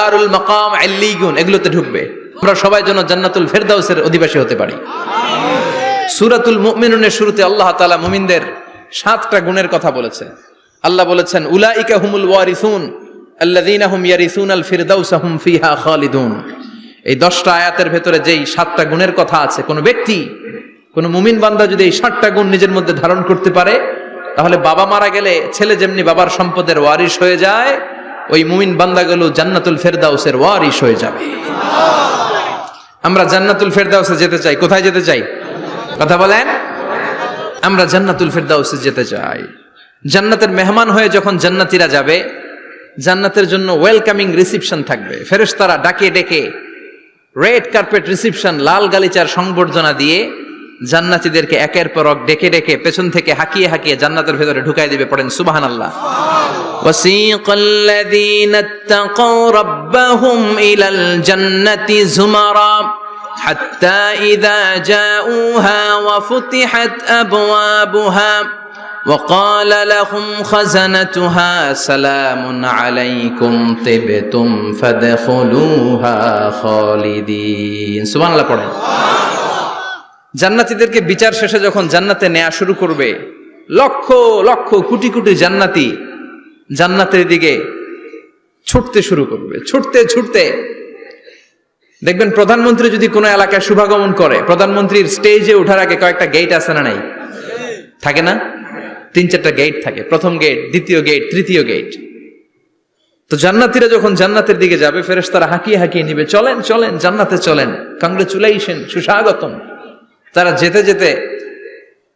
দারুল মাকাম আল্লিগুন এগুলোতে ঢুকবে। আমরা সবাই যেন জান্নাতুল ফেরদাউসের অধিবাসী হতে পারি। সূরাতুল মুমিনুনের শুরুতে আল্লাহ তাআলা মুমিনদের 7টা গুণের কথা বলেছে। আল্লাহ বলেছেন উলাইকা হুমুল ওয়ারিসুন আল্লাযীনা হুম ইয়ারিসুনাল ফিরদাউসা হুম ফিহা খালিদুন। এই 10টা আয়াতের ভেতরে যেই 7টা গুণের কথা আছে, কোন ব্যক্তি, কোন মুমিন বান্দা যদি এই 7টা গুণ নিজের মধ্যে ধারণ করতে পারে, তাহলে বাবা মারা গেলে ছেলে যেমনি বাবার সম্পদের ওয়ারিশ হয়ে যায়, ওই মুমিন বান্দাগুলো জান্নাতুল ফেরদাউসের ওয়ারিশ হয়ে যাবে। আমরা জান্নাতুল ফেরদাউসে যেতে চাই। কোথায় যেতে চাই? কথা বলেন। আমরা জান্নাতুল ফেরদাউসে যেতে চাই। জান্নাতের মেহমান হয়ে যখন জান্নাতীরা যাবে, জান্নাতের জন্য ওয়েলকামিং রিসিপশন থাকবে। ফেরেশতারা ডাকে ডেকে রেড কার্পেট রিসিপশন, লাল গালিচার সংবর্ধনা দিয়ে জান্নাতীদেরকে একের পর এক ডেকে ডেকে পেছন থেকে হাঁকিয়ে হাঁকিয়ে জান্নাতের ভেতরে ঢুকাই দিবে। পড়েন সুবহানাল্লাহ। ওয়াসিকাল্লাযীনা ইত্তাকাউ রাব্বাহুম ইলাল জান্নাতি যুমারা হাত্তা ইযা জাউহা ওয়া ফুতিহাত আবওয়াবুহা وقال لهم خزنتها سلام عليكم طبتم فادخلوها خالدين সুবহান আল্লাহ পড়েন। জান্নাতীদেরকে বিচার শেষে যখন জান্নাতে নেওয়া শুরু করবে, লক্ষ লক্ষ কোটি কোটি জান্নাতি জান্নাতের দিকে ছুটতে শুরু করবে। ছুটতে ছুটতে দেখবেন প্রধানমন্ত্রী যদি কোনো এলাকায় শুভাগমন করে, প্রধানমন্ত্রীর স্টেজে ওঠার আগে কয়েকটা গেট আছে না নাই? থাকে না? 3-4টা গেট থাকে। প্রথম গেট, দ্বিতীয় গেট, তৃতীয় গেট। তো জান্নাতীরা যখন জান্নাতের দিকে যাবে, ফেরেশতারা হাঁকিয়ে হাঁকিয়ে নিবে, চলেন চলেন জান্নাতে চলেন, কংগ্রেচুলেশন, সুস্বাগতম। তারা যেতে যেতে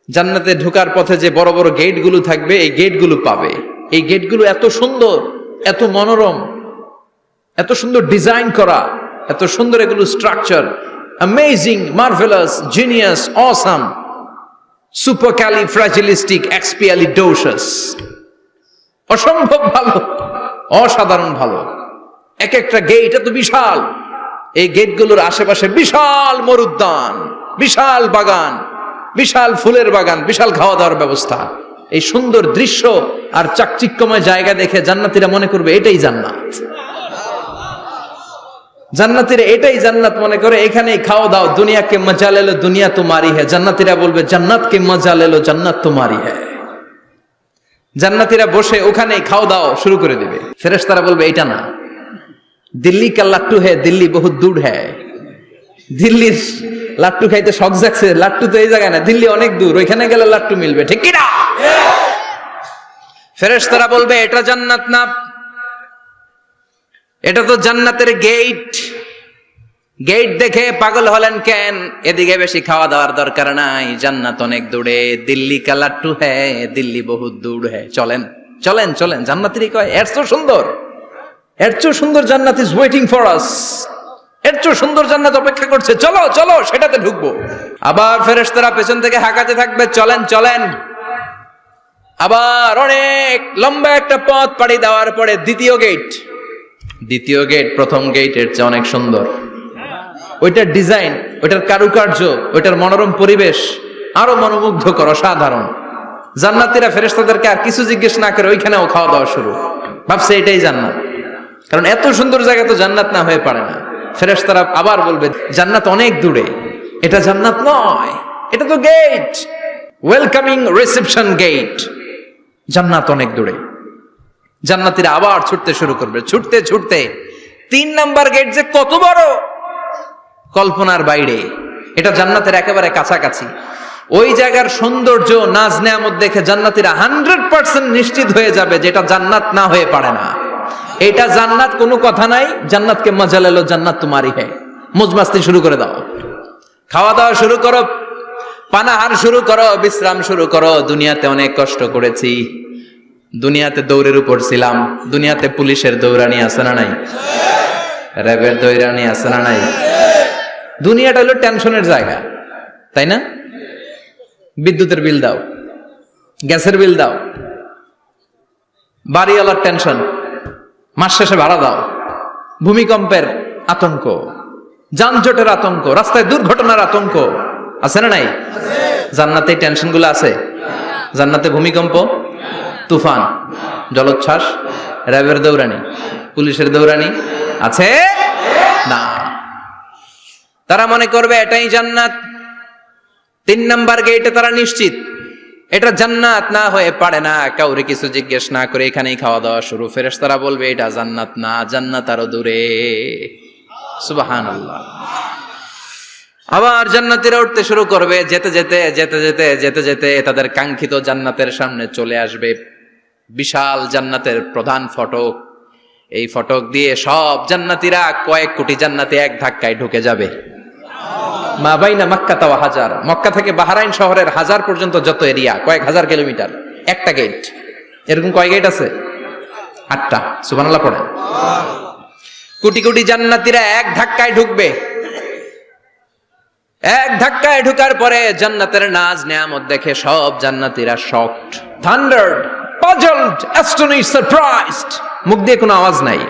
জান্নাতে ঢোকার পথে যে বড় বড় গেটগুলো থাকবে, এই গেটগুলো পাবে। এই গেটগুলো এত সুন্দর, এত মনোরম, এত সুন্দর ডিজাইন করা, এত সুন্দর এগুলো structure, amazing, marvellous, genius, awesome, supercalifragilisticexpialidocious, অসম্ভব ভালো, অসাধারণ ভালো। এক একটা গেট এত বিশাল। এই গেটগুলোর আশেপাশে বিশাল মরুদ্যান, বিশাল বাগান, বিশাল ফুলের বাগান, বিশাল খাওয়া দাওয়ার ব্যবস্থা। এই সুন্দর দৃশ্য আর চাকচিক্যময় জায়গা দেখে জান্নাতীরা মনে করবে এটাই জান্নাত। জান্নাতীরা এটাই জান্নাত মনে করে, এখানেই খাও দাও, দুনিয়া কে মজা লে লো দুনিয়া তোমারি হ্যায়। জান্নাতীরা বলবে জান্নাত কে মজা লে লো জান্নাত তোমারি হ্যায়। জান্নাতীরা বসে ওখানেই খাও দাও শুরু করে দিবে। ফেরেশতারা বলবে এটা না, দিল্লি কা লাট্টু হ্যায়, দিল্লি বহুত দূর হ্যায়। দিল্লির লাট্টু খাইতে শখ জাগছে, লাট্টু তো এই জায়গায় না, দিল্লি অনেক দূর, ওইখানে গেলে লাট্টু মিলবে, ঠিক কি না? ফেরেশতারা বলবে এটা জান্নাত না, এটা তো জান্নাতের গেট। গেট দেখে পাগল হলেন কেন? এদিকে বেশি খাওয়া দাওয়ার দরকার নাই, জান্নাত অনেক দূরে। দিল্লি কা লাট্টু হ্যায়, দিল্লি বহুত দূর হ্যায়। চলেন চলেন চলেন। জান্নাতেরই কয় এর চেয়ে সুন্দর, এর চেয়ে সুন্দর জান্নাত ইজ ওয়েটিং ফর আস, এর চেয়ে সুন্দর জান্নাত অপেক্ষা করছে, চলো চলো সেটাতে ঢুকবো। আবার ফেরেশতারা পেছন থেকে হাঁকাতে থাকবে, চলেন চলেন। আবার অনেক লম্বা একটা পথ পাড়ি দেওয়ার পরে দ্বিতীয় গেট। দ্বিতীয় গেট প্রথম গেটের চেয়ে অনেক সুন্দর। ওইটার ডিজাইন, ওইটার কারুকার্য, ওইটার মনোরম পরিবেশ আরো মনোমুগ্ধকর, অসাধারণ। জান্নাতীরা ফেরেশতাদেরকে আর কিছু জিজ্ঞেস না করে ওইখানেও খাওয়া দাওয়া শুরু। ভাবছে এটাই জান্নাত, কারণ এত সুন্দর জায়গা তো জান্নাত না হয়ে পারে না। ফেরেশতারা আবার বলবে জান্নাত অনেক দূরে, এটা জান্নাত নয়, এটা তো গেট, ওয়েলকামিং রিসেপশন গেট, জান্নাত অনেক দূরে। জান্নাতীরা আবার ছুটতে শুরু করবে। ছুটতে ছুটতে 3 নাম্বার গেট যে কত বড়, কল্পনার বাইরে। এটা জান্নাতের একেবারে কাছাকাছি। ওই জায়গার সৌন্দর্য, নাজ নেয়ামত দেখে জান্নাতীরা 100% নিশ্চিত হয়ে যাবে যে এটা জান্নাত না হয়ে পারে না, এটা জান্নাত, কোনো কথা নাই। জান্নাতকে মজা লেলো জান্নাত তোমারি হ্যায়। মজমাস্তি শুরু করে দাও, খাওয়া দাওয়া শুরু করো, পানাহার শুরু করো, বিশ্রাম শুরু করো। দুনিয়াতে অনেক কষ্ট করেছি, দুনিয়াতে দৌড়ের উপর ছিলাম, দুনিয়াতে পুলিশের দৌড়ানি আছে না নাই, র্যাবের দৌড়ানি আছে না নাই। দুনিয়াটা হলো টেনশনের জায়গা, তাই না? বিদ্যুতের বিল দাও, গ্যাসের বিল দাও, বাড়িওয়ালার টেনশন, মাস শেষে ভাড়া দাও, ভূমিকম্পের আতঙ্ক, যানজটের আতঙ্ক, রাস্তায় দুর্ঘটনার আতঙ্ক আছে না নাই? জান্নাতে টেনশন গুলো আছে? জান্নাতে ভূমিকম্প, তুফান, জলোচ্ছ্বাস, র্যাবের দৌড়ানি, পুলিশের দৌড়ানি, আছে না। তারা মনে করবে এটাই জান্নাত। 3 নাম্বার গেটে তারা নিশ্চিত এটা জান্নাত না হয়ে পারে না, কাউরে কিছু জিজ্ঞেস না করে এখানেই খাওয়া দাওয়া শুরু। ফেরেশতারা বলবে এটা জান্নাত না, জান্নাত আরো দূরে। সুবহানাল্লাহ। আবার জান্নাতীরা উঠতে শুরু করবে, যেতে যেতে যেতে যেতে যেতে যেতে তাদের কাঙ্ক্ষিত জান্নাতের সামনে চলে আসবে। বিশাল জান্নাতের প্রধান ফটক, এই ফটক দিয়ে সব জান্নাতীরা, কয়েক কোটি জান্নাতি এক ধাক্কায় ঢুকে যাবে। মা বাইনা মক্কা ওয়া হাজার, মক্কা থেকে বাহরাইন শহরের হাজার পর্যন্ত যত এরিয়া, কয়েক হাজার কিলোমিটার, একটা গেট। এরকম কয় গেট আছে? 8টা। সুবহানাল্লাহ পড়েন। কোটি কোটি জান্নাতীরা এক ধাক্কায় ঢুকবে। এক ধাক্কায় ঢুকার পরে জান্নাতের নাজ নেয়ামত দেখে সব জান্নাতীরা শকড, থান্ডার্ড, পাজলড, অ্যাস্টনিশড, সারপ্রাইজড। মুখ দিয়ে কোনো আওয়াজ নাই,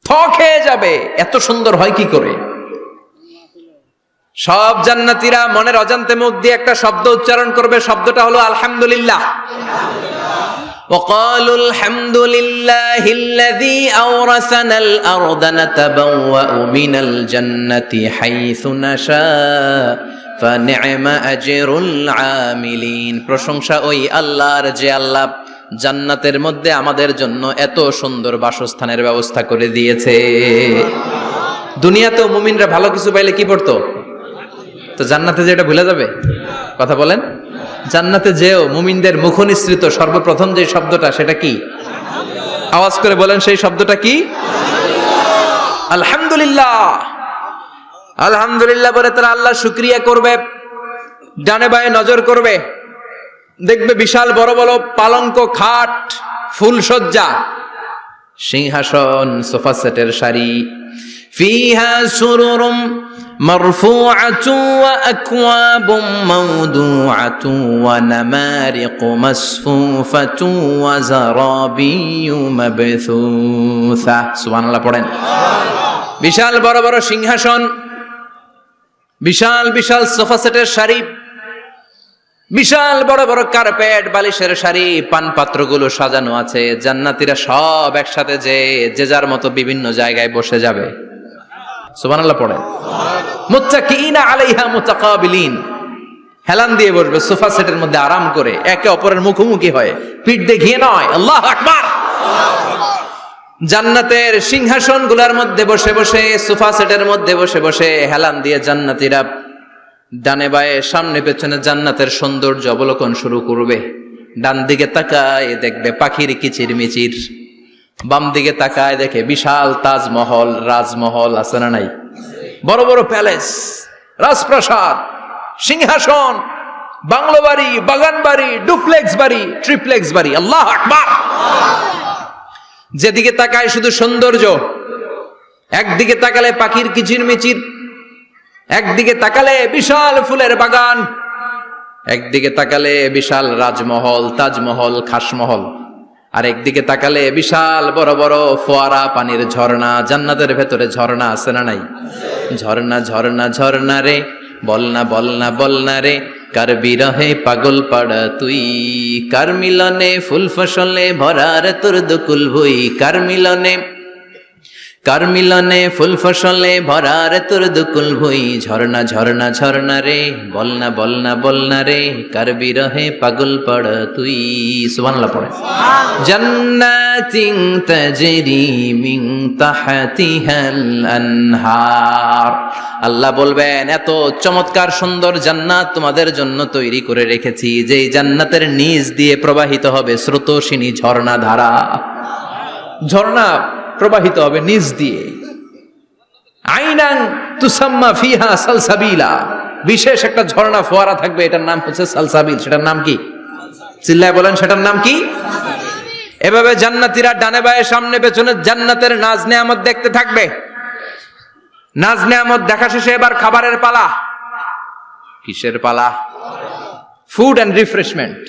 থ খেয়ে যাবে, এত সুন্দর হয় কি করে। সব জান্নাতীরা মনের অজান্তে মুখ দিয়ে একটা শব্দ উচ্চারণ করবে, শব্দটা হলো আলহামদুলিল্লাহ। وقالوا الحمد لله الذي أورثنا الأرض نتبوأ من الجنة حيث نشاء فنعم أجر العاملين। প্রশংসা ওই আল্লাহর যে আল্লাহ জান্নাতের মধ্যে আমাদের জন্য এত সুন্দর বাসস্থানের ব্যবস্থা করে দিয়েছে। দুনিয়াতেও মুমিনরা ভালো কিছু পাইলে কি পড়তো? তো জান্নাতে যে এটা ভুলে যাবে? কথা বলেন। জান্নাতে যেও মুমিনদের মুখনিসৃত সর্বপ্রথম যে শব্দটা, সেটা কি? আওয়াজ করে বলেন, সেই শব্দটা কি? আলহামদুলিল্লাহ। আলহামদুলিল্লাহ বলে তারা আল্লাহ শুকরিয়া করবে, ডানে বায়ে নজর করবে, দেখবে বিশাল বড় বড় পালঙ্ক, খাট, ফুলসজ্জা, সিংহাসন, সোফা সেটের সারি। ফিহা সুরুরুম মারফুআতুন ওয়া আকওয়াবুম মাওদুআতুন ওয়া নামারিকু মাসফুফাতুন ওয়া যারাবিয়্যু মাবথুসা। সুবহানাল্লাহ পড়েন। বিশাল বড় বড় সিংহাসন, বিশাল বিশাল সোফা সেটের সারি, বিশাল বড় বড় কার্পেট, বালিশের সারি, পানপাত্রগুলো সাজানো আছে। জান্নাতীরা সব একসাথে যে যার মতো বিভিন্ন জায়গায় বসে যাবে। সুবহানাল্লাহ পড়েন। মুত্তাকিইনা আলাইহা মুতাকাবিলিন, হেলান দিয়ে বসবে সোফা সেটের মধ্যে আরাম করে, একে অপরের মুখোমুখি হয়ে, পিঠ দেখিয়ে নয়। আল্লাহু আকবার। জান্নাতের সিংহাসনগুলোর মধ্যে বসে বসে, সোফা সেটের মধ্যে বসে বসে হেলান দিয়ে জান্নাতীরা ডানে বায়ে সামনে পেছনে জান্নাতের সৌন্দর্য অবলোকন শুরু করবে। ডান দিকে তাকায় দেখবে পাখির কিচিরমিচির, বাম দিকে তাকায় দেখে বিশাল তাজমহল, রাজমহল আছে না নাই? বড় বড় প্যালেস, রাজপ্রাসাদ, সিংহাসন, বাংলো বাড়ি, বাগান বাড়ি, ডুপ্লেক্স বাড়ি, ট্রিপ্লেক্স বাড়ি। আল্লাহু আকবার। যেদিকে তাকায় শুধু সৌন্দর্য। একদিকে তাকালে পাখির কিচিরমিচির, একদিকে তাকালে বিশাল ফুলের বাগান, একদিকে তাকালে বিশাল রাজমহল, তাজমহল, খাসমহল, আর একদিকে তাকালে বিশাল বড় বড় ফোয়ারা, পানির ঝর্ণা। জান্নাতের ভেতরে ঝর্ণা আছে না নাই? ঝর্ণা ঝর্ণা ঝর্ণা রে, বলনা বলনা বলনা রে, কার বিরহে পাগল পাড়া তুই, কার মিলনে ফুল ফসলে ভরার তোর দুকুল ভুই, কার মিলনে ফুল ফসলে ভরার তোর দুকুল ভুই। ঝর্ণা ঝর্ণা ঝর্ণা রে, বলনা বলনা বলনা রে, কার বিরহে পাগল পড় তুই। সুবহানাল্লাহ পড়ে। জান্নাতিন তাজরি মিন তাহতিহাল আনহার। আল্লাহ বলবেন এত চমৎকার সুন্দর জান্নাত তোমাদের জন্য তৈরি করে রেখেছি, যেই জান্নাতের নিচ দিয়ে প্রবাহিত হবে স্রোতস্বিনী ঝর্ণা ধারা। ঝর্ণা প্রবাহিত হবে নিচ দিয়ে। আইনান তুসাম্মা ফিহা সালসাবিলা, বিশেষ একটা ঝর্ণা ফোয়ারা থাকবে, এটার নাম হচ্ছে সালসাবিল। সেটার নাম কি? চিল্লায় বলেন, সেটার নাম কি? এভাবে জান্নাতীরা ডানে বায়ে সামনে পেছনে জান্নাতের নাজ নেয়ামত দেখতে থাকবে। নাজ নেয়ামত দেখা শেষে এবার খাবারের পালা। কিসের পালা? ফুড এন্ড রিফ্রেশমেন্ট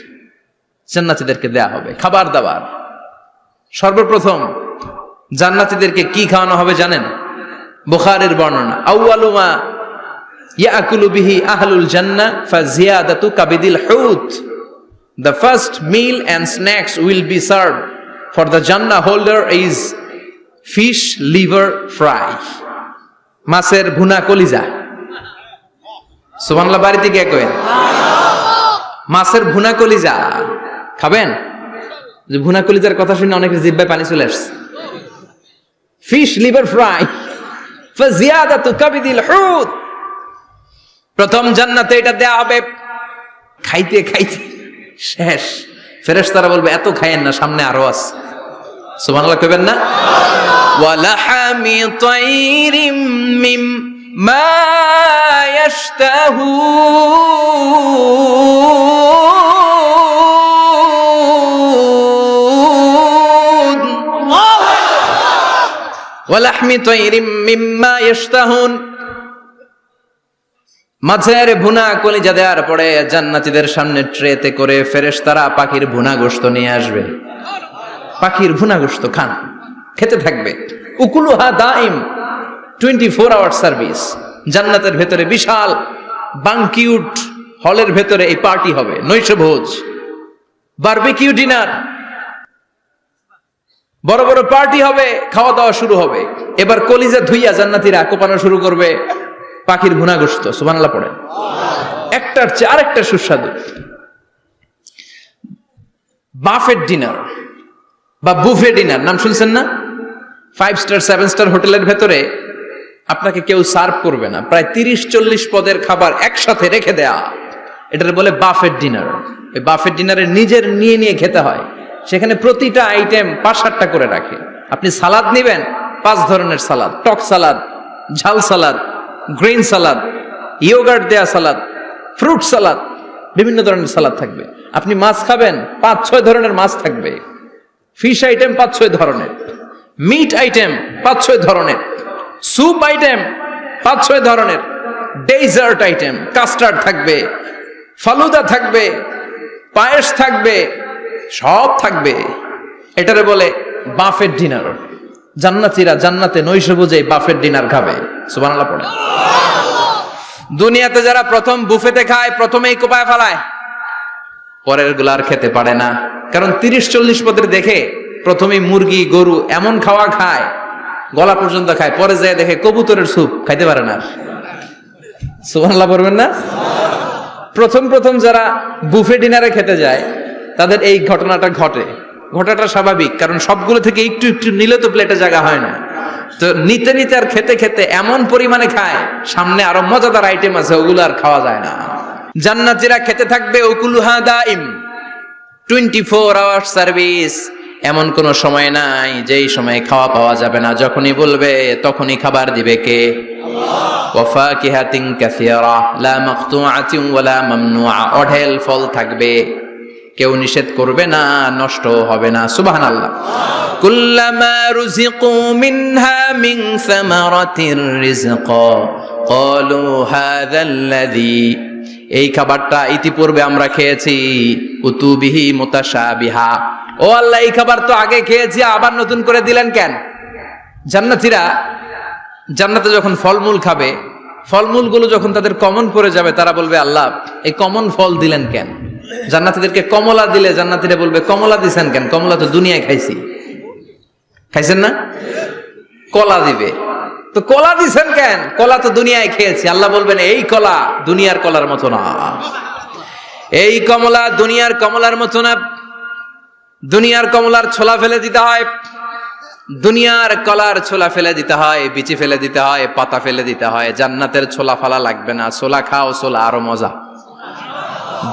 জান্নাতীদেরকে দেয়া হবে, খাবার দাবার। সর্বপ্রথম জান্নাতীদেরকে কি খাওয়ানো হবে জানেন? বুখারীর বর্ণনা, আউয়ালু মা ইয়াকুলু বিহি আহলুল জান্নাহ ফাজিয়াদাতু কাবিদিল হুত। The first meal and snacks will be served for the Jannah holder is fish liver fry, মাছের ভুনা কলিজা। সুবহানাল্লাহ, বাড়িতে গিয়ে কইন মাছের ভুনা কলিজা খাবেন। যে ভুনা কলিজার কথা শুনে অনেকের জিহ্বায় পানি চলে আসছে। ফিশ লিভার ফ্রাই ফাজিয়াদাতু কাবিদিল হুত, প্রথম জান্নাতে এটা দেয়া হবে। খাইতে খাইতে শেষ, ফেরেশতারা বলবে এত খায়েন না, সামনে আরো আছে। সুবহানাল্লাহ কইবেন না? ওয়ালাহামি তাইরিম মিম্মা ইয়াশতাহুন, ওয়ালাহমি তাইরিম মিম্মা ইয়াশতাহুন, মাছের ভুনা কলিজা দেওয়ার পরে জান্নাতীদের সামনে ট্রেতে করে ফেরেশতারা পাখির ভুনা গোশত নিয়ে আসবে। পাখির ভুনা গোশত খান, খেতে থাকবে। উকুলুহা দাইম, 24 আওয়ার সার্ভিস। জান্নাতের ভেতরে বিশাল বানকিউট হলের ভেতরে এই পার্টি হবে, নৈশভোজ, বারবিকিউ ডিনার, বড় বড় পার্টি হবে, খাওয়া দাওয়া শুরু হবে। এবার কলিজা ধুইয়া জান্নাতীরা কোপানো শুরু করবে পাখির ভুনা গোশত। সুবহানাল্লাহ পড়েন। একটার চেয়ে আরেকটা সুস্বাদু। বাফেট ডিনার বা বুফে ডিনার নাম শুনছেন না? 5 স্টার 7 স্টার হোটেলের ভেতরে আপনাকে কেউ সার্ভ করবে না, প্রায় 30-40 পদের খাবার একসাথে রেখে দেয়া, এটার বলে বাফেট ডিনার। এই বাফেট ডিনারে নিজের নিয়ে নিয়ে খেতে হয়। সেখানে প্রতিটা আইটেম 5-7টা করে রাখে। আপনি সালাদ নেবেন, 5 ধরনের সালাদ, টক সালাদ, ঝাল সালাদ, গ্রিন সালাদ, ইয়োগার্ট দেয়া সালাদ, ফ্রুট সালাদ, বিভিন্ন ধরনের সালাদ থাকবে। আপনি মাছ খাবেন, 5-6 ধরনের মাছ থাকবে। ফিশ আইটেম 5-6 ধরনের, মিট আইটেম 5-6 ধরনের, স্যুপ আইটেম 5-6 ধরনের, ডেজার্ট আইটেম, কাস্টার্ড থাকবে, ফালুদা থাকবে, পায়েস থাকবে, সব থাকবে। এটারে বলে বাফেট ডিনার। জান্নাতীরা জান্নাতে নৈশভোজে বাফেট ডিনার খাবে। সুবহানাল্লাহ পড়ে। দুনিয়াতে যারা প্রথম বুফেতে খায়, প্রথমেই কোপায় ফেলায়, পরের গুলা আর খেতে পারে না। কারণ 30-40 পদের দেখে প্রথমেই মুরগি গরু এমন খাওয়া খায়, গলা পর্যন্ত খায়, পরে যায় দেখে কবুতরের স্যুপ, খাইতে পারে না। সুবহানাল্লাহ পড়বেন না? প্রথম প্রথম যারা বুফে ডিনারে খেতে যায় তাদের এই ঘটনাটা ঘটে। ঘটাটা স্বাভাবিক, কারণ সবগুলো থেকে একটু একটু নিলে তো প্লেটে জায়গা হয় না। তো নিতে নিতে আর খেতে খেতে এমন পরিমাণে খায়, সামনে আরো মজাদার আইটেম আছে, ওগুলো আর খাওয়া যায় না। জান্নাতীরা খেতে থাকবে উকুলুহা দাইম, 24 আওয়ার সার্ভিস। এমন কোন সময় নাই যেই সময় খাওয়া পাওয়া যাবে না। যখনই বলবে তখনই খাবার দিবে কে? আল্লাহ। ওয়া ফাকিহাতিন কাসীরা লা মাকতুআতিন ওয়ালা মামনুআ, অঢেল ফল থাকবে, কেউ নিষেধ করবে না, নষ্ট হবে না। সুবহানাল্লাহ। কুল্লামা রুজিকু মিনহা মিন সামারাতির রিজকা ক্বালু হাযাল্লাযী, এই খাবারটা ইতিপূর্বে আমরা খেয়েছি, উতুবিহি মুতাশাবিহা, ও আল্লাহ এই খাবার তো আগে খেয়েছি, আবার নতুন করে দিলেন কেন? জান্নাতীরা জান্নাতে যখন ফলমূল খাবে, ফলমূলগুলো যখন তাদের কমন পড়ে যাবে, তারা বলবে আল্লাহ এই কমন ফল দিলেন কেন? জান্নাতীদেরকে কমলা দিলে জান্নাতীরা বলবে কমলা দিছেন কেন? কমলা তো দুনিয়ায় খাইছি। খাইছেন না? কলা দিবে, তো কলা দিছেন কেন? কলা তো দুনিয়ায় খেয়েছি। আল্লাহ বলবেন এই কলা দুনিয়ার কলার মতো না, এই কমলা দুনিয়ার কমলার মতো না। দুনিয়ার কমলার ছোলা ফেলে দিতে হয়, দুনিয়ার কলার ছোলা ফেলে দিতে হয়, বিচি ফেলে দিতে হয়, পাতা ফেলে দিতে হয়। জান্নাতের ছোলা ফালা লাগবে না, ছোলা খাও, ছোলা আরো মজা।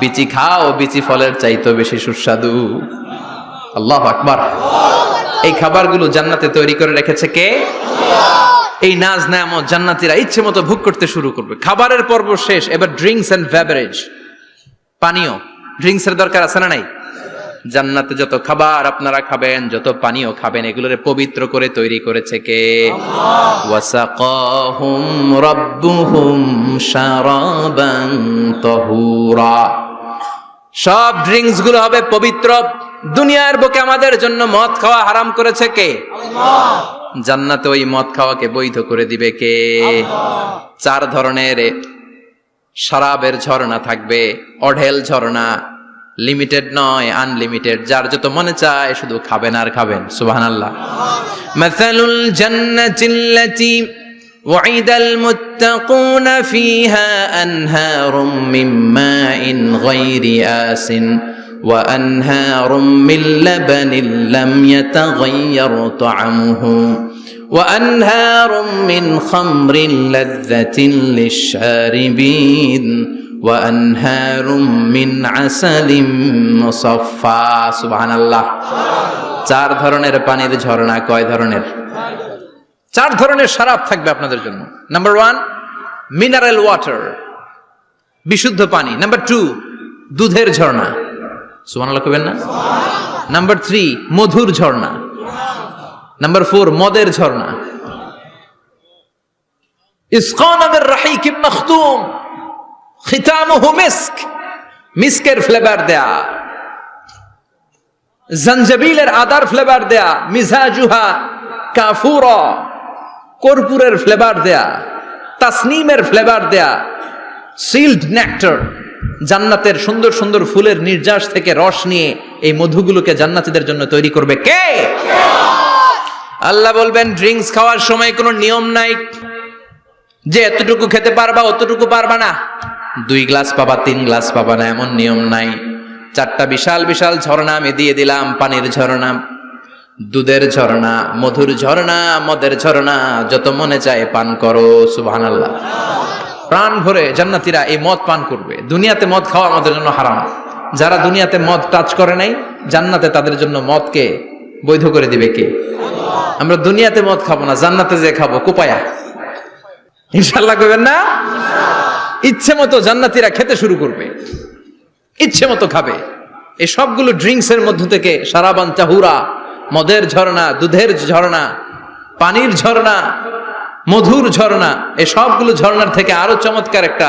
বিচি খাও, বিচি ফলের চাইতো বেশি সুস্বাদু। আল্লাহু আকবার। এই খাবারগুলো জান্নাতে তৈরি করে রেখেছে কে? এই নাজ নেয়ামত জান্নাতীরা ইচ্ছে মতো ভোগ করতে শুরু করবে। খাবারের পর্ব শেষ, এবার ড্রিঙ্কস এন্ড বেভারেজ, পানীয়। ড্রিঙ্কস এর দরকার আছে না নাই? জান্নাতে যত খাবার আপনারা খাবেন, যত পানীয় খাবেন, এগুলোরে পবিত্র করে তৈরি করেছে কে? আল্লাহ। ওয়াসাকাহুম রাব্বুহুম শারাবান তাহুরা, সব ড্রিঙ্কস গুলো হবে পবিত্র। দুনিয়ার বুকে আমাদের জন্য মদ খাওয়া হারাম করেছে কে? আল্লাহ। জান্নাতে ওই মদ খাওয়াকে বৈধ করে দিবে কে? আল্লাহ। 4 ধরনের শরাবের ঝর্ণা থাকবে, অঢেল ঝর্ণা, লিমিটেড নয়, আনলিমিটেড। যার যত মনে চায় শুধু খাবেন আর খাবেন। সুবহানাল্লাহ। মাসালুল জান্নাতিল্লাতী ওয়াইদাল মুত্তাকুনা ফিহা আনহারুম মিন মাইন গায়রি আসিন ওয়া আনহারুম মিন লাবানিন লাম ইয়াতাগায়্যার তা'আমুহু ওয়া আনহারুম মিন খামরিন লাযযাতিন লিশ-শারিবিন ওয়া আনহারুম মিন আসালিম মুসাফফা। সুবহানাল্লাহ। 4 ধরনের পানির ঝর্ণা। কয় ধরনের? 4 ধরনের শরাব থাকবে আপনাদের জন্য। নাম্বার 1 মিনারেল ওয়াটার, বিশুদ্ধ পানি। নাম্বার 2 দুধের ঝর্ণা। সুবহানাল্লাহ কইবেন না? নাম্বার 3 মধুর ঝর্ণা। নাম্বার 4 মদের ঝর্ণা। ইসকানা মির রাহিকিম মাখতুম খিতামুহু মিস্ক, মিস্কের ফ্লেভার দেয়া। জঞ্জবিলের আদার ফ্লেভার দেয়া। মিজাজুহা কাফুরা, কর্পূরের ফ্লেভার দেয়া। তাসনিমের ফ্লেভার দেয়া। সিল্ড নেক্টার, জান্নাতের সুন্দর সুন্দর ফুলের নির্যাস থেকে রস নিয়ে এই মধুগুলোকে জান্নাতীদের জন্য তৈরি করবে কে? আল্লাহ বলবেন ড্রিঙ্কস খাওয়ার সময় কোনো নিয়ম নাই যে এতটুকু খেতে পারবা অতটুকু পারবা না, 2 গ্লাস পাবা 3 গ্লাস পাবা না, এমন নিয়ম নাই। 4টা বিশাল বিশাল ঝর্ণা আমি দিয়ে দিলাম। পানির ঝর্ণা, দুধের ঝর্ণা, মধুর ঝর্ণা, মদের ঝর্ণা। যত মনে চায় পান করো। সুবহানাল্লাহ। প্রাণ ভরে জান্নাতীরা এই মদ পান করবে। দুনিয়াতে মদ খাওয়া আমাদের জন্য হারাম। যারা দুনিয়াতে মদ টাচ করে নাই, জান্নাতে তাদের জন্য মদকে বৈধ করে দিবে কে? আমরা দুনিয়াতে মদ খাবো না, জান্নাতে যে খাবো কোপায়া। ইনশাআল্লাহ কইবেন না? ইচ্ছে মতো জান্নাতীরা খেতে শুরু করবে, ইচ্ছে মতো খাবে। এই সবগুলো ড্রিঙ্কস এর মধ্য থেকে শারাবান তাহুরা, মদের ঝর্ণা, দুধের ঝর্ণা, পানির ঝর্ণা, মধুর ঝর্ণা, এই সবগুলো ঝর্ণার থেকে আরো চমৎকার একটা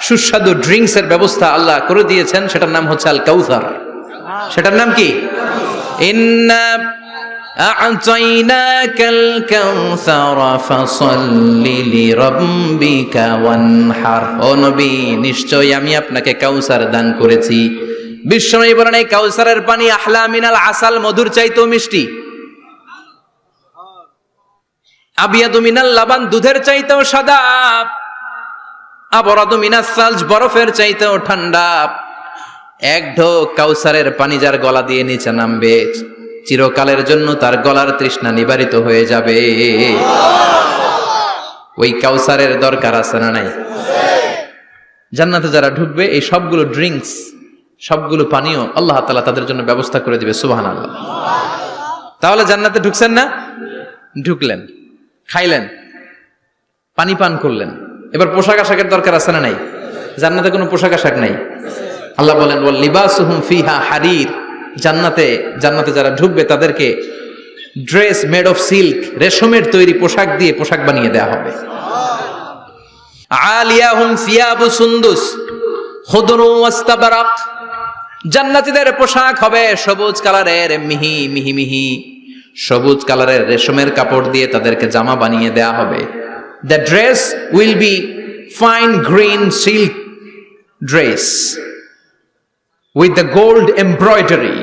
সুস্বাদু ড্রিঙ্কস এর ব্যবস্থা আল্লাহ করে দিয়েছেন। সেটার নাম হচ্ছে আল কাউসার। সেটার নাম কি? ইন্না আ'তাইনাকাল কাউসার ফাসাল্লি লিরাব্বিকা ওয়ানহার। ও নবী, নিশ্চয়ই আমি আপনাকে কাউসার দান করেছি। বিশ্বনবী বলেন এই কাউসারের পানি আহলা মিনাল আসাল, মধুর চাইতেও মিষ্টি। আবিয়াদু মিনাল লাবান, দুধের চাইতেও সাদা। আবরাদু মিনাস সালজ, বরফের চাইতেও ঠান্ডা। এক ঢোক কাউসারের পানি যার গলা দিয়ে নিচে নামবে, চিরকালের জন্য তার গলার তৃষ্ণা নিবারিত হয়ে যাবে। ওই কাউসারের দরকার আছে না নাই? জান্নাতে যারা ঢুকবে এই সবগুলো ড্রিঙ্কস, সবগুলো পানীয় আল্লাহ তাআলা তাদের জন্য ব্যবস্থা করে দিবে। সুবহানাল্লাহ। তাহলে জান্নাতে ঢুকছেন না? ঢুকলেন, খাইলেন, পানি পান করলেন। এবার পোশাক আশাকের দরকার আছে না নাই? জান্নাতে কোনো পোশাক আশাক নাই। আল্লাহ বলেন ওয়াল লিবাসুহুম ফিহা হারির। জান্নাতে যারা ঢুকবে তাদেরকে ড্রেস মেড অফ সিল্ক, রেশমের তৈরি পোশাক দিয়ে পোশাক বানিয়ে দেয়া হবে। আলিয়াহুম সিয়াবু সুন্দুস খুদরু ওয়াস্তাবরাক। জান্নাতীদের পোশাক হবে সবুজ কালারের, মিহি মিহি মিহি সবুজ কালারের রেশমের কাপড় দিয়ে তাদেরকে জামা বানিয়ে দেয়া হবে। The dress will be fine green silk dress with the gold embroidery.